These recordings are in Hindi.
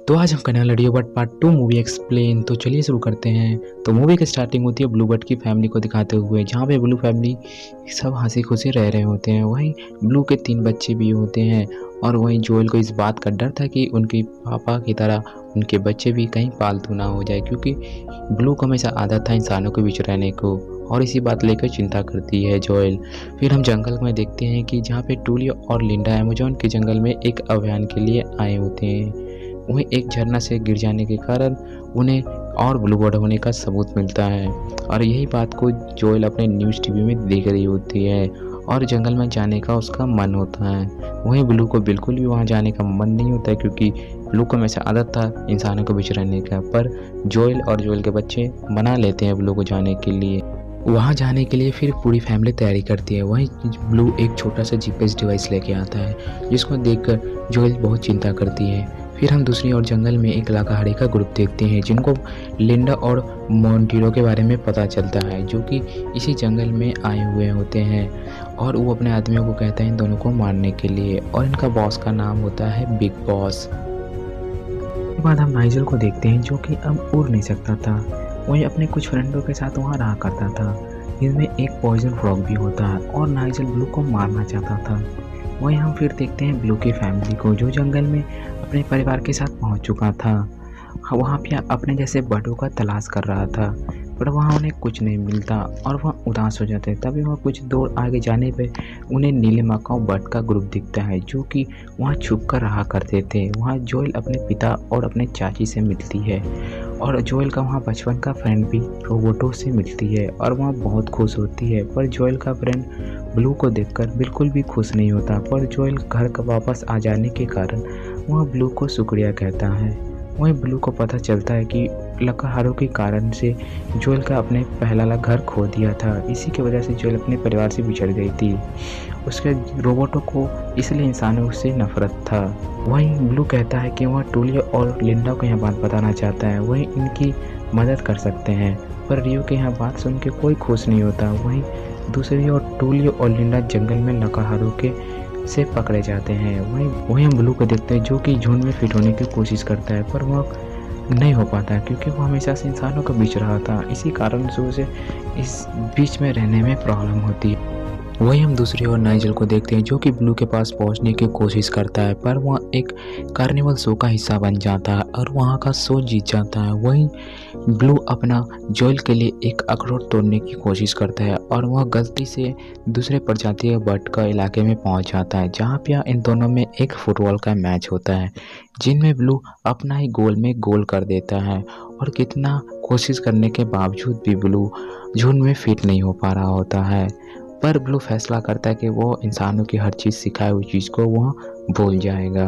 तो आज हम करने वाले radio bird part 2 movie explain. तो चलिए शुरू करते हैं। तो मूवी की स्टार्टिंग होती है ब्लू बर्ड की फैमिली को दिखाते हुए, जहाँ पे ब्लू फैमिली सब हंसी खुशी रह रहे होते हैं। वहीं ब्लू के 3 बच्चे भी होते हैं और वहीं जोएल को इस बात का डर था कि उनके पापा की तरह उनके बच्चे भी कहीं पालतू ना हो जाए, क्योंकि ब्लू को हमेशा आदत था इंसानों के बीच रहने को, और इसी बात लेकर चिंता करती है जोएल। फिर हम जंगल में देखते हैं कि जहाँ पे टूली और लिंडा अमेज़न के जंगल में एक अभियान के लिए आए होते हैं। वहीं एक झरना से गिर जाने के कारण उन्हें और ब्लू बर्ड होने का सबूत मिलता है, और यही बात को जोएल अपने न्यूज़ टीवी में देख रही होती है और जंगल में जाने का उसका मन होता है। वहीं ब्लू को बिल्कुल भी वहाँ जाने का मन नहीं होता है, क्योंकि ब्लू को हमेशा आदत था इंसानों के बीच रहने का। पर जोएल और जोएल के बच्चे मना लेते हैं ब्लू को जाने के लिए। वहाँ जाने के लिए फिर पूरी फैमिली तैयारी करती है। वहीं ब्लू एक छोटा सा जीपीएस डिवाइस लेके आता है, जिसको देखकर जोएल बहुत चिंता करती है। फिर हम दूसरी ओर जंगल में एक लाकाहारी का ग्रुप देखते हैं, जिनको लिंडा और मोंटिरो के बारे में पता चलता है, जो कि इसी जंगल में आए हुए होते हैं, और वो अपने आदमियों को कहते हैं इन दोनों को मारने के लिए, और इनका बॉस का नाम होता है बिग बॉस। उसके बाद हम नाइजल को देखते हैं, जो कि अब उड़ नहीं सकता था। वही अपने कुछ फ्रेंडों के साथ वहाँ रहा करता था, जिनमें एक पॉइजन फ्रॉग भी होता है, और नाइजल ब्लू को मारना चाहता था। वहीं हम फिर देखते हैं ब्लू की फैमिली को, जो जंगल में अपने परिवार के साथ पहुंच चुका था। वहाँ पे अपने जैसे बर्डों का तलाश कर रहा था, पर वहाँ उन्हें कुछ नहीं मिलता और वह उदास हो जाते हैं। तभी वह कुछ दूर आगे जाने पे उन्हें नीले मकाऊ बर्ड का ग्रुप दिखता है, जो कि वहाँ छुप कर रहा करते थे। वहाँ जोएल अपने पिता और अपने चाची से मिलती है, और जोएल का वहाँ बचपन का फ्रेंड भी रोबोटो से मिलती है, और वहाँ बहुत खुश होती है। पर जोएल का फ्रेंड ब्लू को देखकर बिल्कुल भी खुश नहीं होता। पर जोएल घर का वापस आ जाने के कारण वह ब्लू को शुक्रिया कहता है। वहीं ब्लू को पता चलता है कि लकाहारों के कारण से जोएल का अपने पहला वाला घर खो दिया था। इसी की वजह से जोएल अपने परिवार से बिछड़ गई थी। उसके रोबोटों को इसलिए इंसानों से नफरत था। वहीं ब्लू कहता है कि वह टूली और लिंडा को यह बात बताना चाहता है, वहीं इनकी मदद कर सकते हैं। पर रियो के यहाँ बात सुन के कोई खुश नहीं होता। वहीं दूसरी ओर टूली और लिंडा जंगल में लकाहारों के से पकड़े जाते हैं। वहीं हम ब्लू को देखते हैं, जो कि झुंड में फिट होने की कोशिश करता है, पर वह नहीं हो पाता, क्योंकि वो हमेशा से इंसानों के बीच रहा था। इसी कारण से उसे इस बीच में रहने में प्रॉब्लम होती है। वहीं हम दूसरी ओर नाइजल को देखते हैं, जो कि ब्लू के पास पहुंचने की कोशिश करता है, पर वह एक कार्निवल शो का हिस्सा बन जाता है और वहां का शो जीत जाता है। वहीं ब्लू अपना जोएल के लिए एक अखरोट तोड़ने की कोशिश करता है, और वह गलती से दूसरे प्रजाति के बर्ड का इलाके में पहुंच जाता है, जहां पे इन दोनों में एक फुटबॉल का मैच होता है, जिनमें ब्लू अपना ही गोल में गोल कर देता है। और कितना कोशिश करने के बावजूद भी ब्लू झुंड में फिट नहीं हो पा रहा होता है। पर ब्लू फैसला करता है कि वो इंसानों की हर चीज़ सिखाई हुई चीज़ को वह भूल जाएगा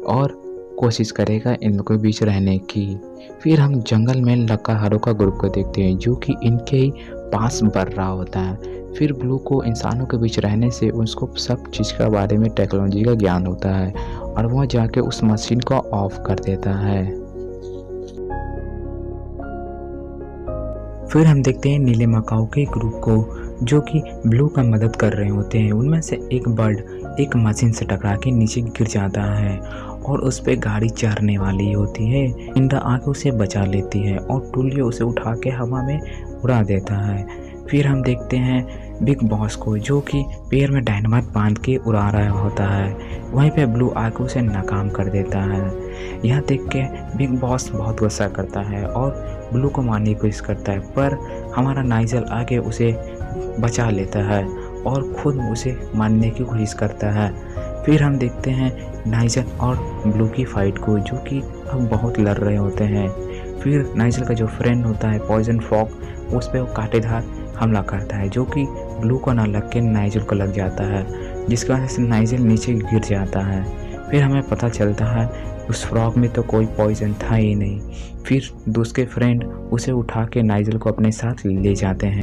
और कोशिश करेगा इन लोगों के बीच रहने की। फिर हम जंगल में लकाहारों का ग्रुप को देखते हैं, जो कि इनके ही पास बढ़ रहा होता है। फिर ब्लू को इंसानों के बीच रहने से उसको सब चीज़ के बारे में टेक्नोलॉजी का ज्ञान होता है, और वह जाके उस मशीन को ऑफ कर देता है। फिर हम देखते हैं नीले मकाऊ के ग्रुप को, जो कि ब्लू का मदद कर रहे होते हैं। उनमें से एक बर्ड एक मशीन से टकरा के नीचे गिर जाता है, और उस पर गाड़ी चढ़ने वाली होती है। इंडा आके उसे बचा लेती है, और टूलियो उसे उठा के हवा में उड़ा देता है। फिर हम देखते हैं बिग बॉस को, जो कि पैर में डायनामाइट बांध के उड़ा रहा होता है। वहीं पे ब्लू आके उसे नाकाम कर देता है। यह देख के बिग बॉस बहुत गुस्सा करता है और ब्लू को मारने की कोशिश करता है, पर हमारा नाइजल आके उसे बचा लेता है और खुद उसे मारने की कोशिश करता है। फिर हम देखते हैं नाइजल और ब्लू की फाइट को, जो कि अब बहुत लड़ रहे होते हैं। फिर नाइजल का जो फ्रेंड होता है पॉइजन फ्रॉग, उस पर वो कांटेदार हमला करता है, जो कि ब्लू को ना लग के नाइजल को लग जाता है, जिसकी वजह से नाइजल नीचे गिर जाता है। फिर हमें पता चलता है उस फ्रॉग में तो कोई पॉइजन था ही नहीं। फिर दूसरे फ्रेंड उसे उठा के नाइजल को अपने साथ ले जाते हैं।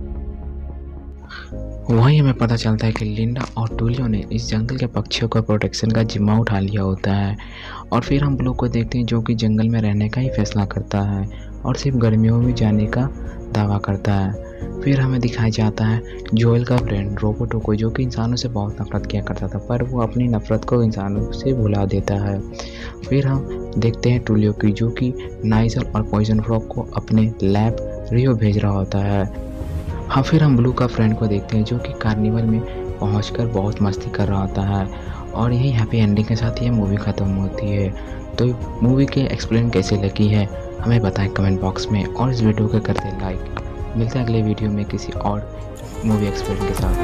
वहीं हमें पता चलता है कि लिंडा और टूलियो ने इस जंगल के पक्षियों का प्रोटेक्शन का जिम्मा उठा लिया होता है। और फिर हम ब्लू को देखते हैं, जो कि जंगल में रहने का ही फैसला करता है। और सिर्फ गर्मियों में जाने का दावा करता है। फिर हमें दिखाया जाता है जोएल का फ्रेंड रोबोटोको, जो कि इंसानों से बहुत नफरत किया करता था, पर वो अपनी नफरत को इंसानों से भुला देता है। फिर हम देखते हैं टूलियो की, जो कि नाइजल और पॉइजन फ्रॉग को अपने लैब रियो भेज रहा होता है। हाँ, फिर हम ब्लू का फ्रेंड को देखते हैं, जो कि कार्निवल में पहुंचकर बहुत मस्ती कर रहा होता है। और यही हैप्पी एंडिंग के साथ ये मूवी ख़त्म होती है। तो मूवी के एक्सप्लेन कैसे लगी है हमें बताएं कमेंट बॉक्स में, और इस वीडियो को करते हैं लाइक। मिलते हैं अगले वीडियो में किसी और मूवी एक्सप्लेन के साथ।